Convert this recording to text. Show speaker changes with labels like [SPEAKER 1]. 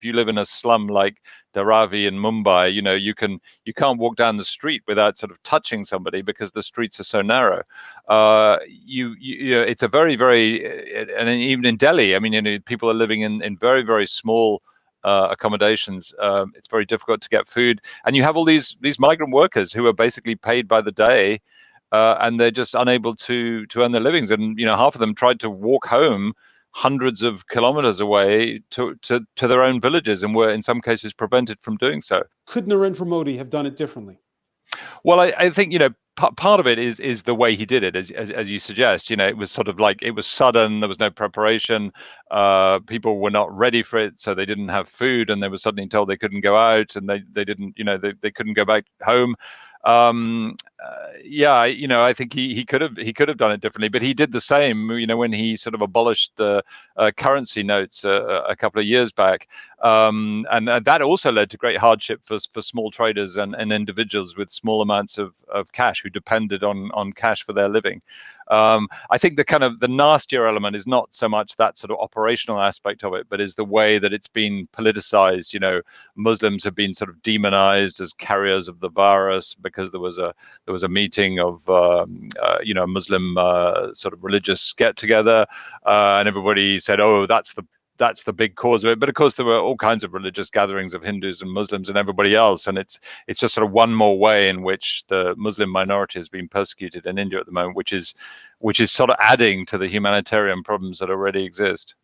[SPEAKER 1] you live in a slum like Dharavi in Mumbai, you can't walk down the street without sort of touching somebody because the streets are so narrow. It's a very, very, and even in Delhi, I mean, people are living in very, very small accommodations. It's very difficult to get food, and you have all these migrant workers who are basically paid by the day, and they're just unable to earn their livings. And half of them tried to walk home hundreds of kilometers away to their own villages, and were in some cases prevented from doing so.
[SPEAKER 2] Could Narendra Modi have done it differently?
[SPEAKER 1] Well, I think part of it is the way he did it, as you suggest. It was sort of like it was sudden. There was no preparation. People were not ready for it, so they didn't have food, and they were suddenly told they couldn't go out, and they didn't, they couldn't go back home. Yeah, I think he could have done it differently, but he did the same. When he sort of abolished currency notes a couple of years back, and that also led to great hardship for small traders and individuals with small amounts of cash who depended on cash for their living. I think the nastier element is not so much that sort of operational aspect of it, but is the way that it's been politicized. Muslims have been sort of demonized as carriers of the virus because there was a meeting of Muslim sort of religious get together, and everybody said, "Oh, that's the big cause of it." But of course, there were all kinds of religious gatherings of Hindus and Muslims and everybody else, and it's just sort of one more way in which the Muslim minority is being persecuted in India at the moment, which is sort of adding to the humanitarian problems that already exist.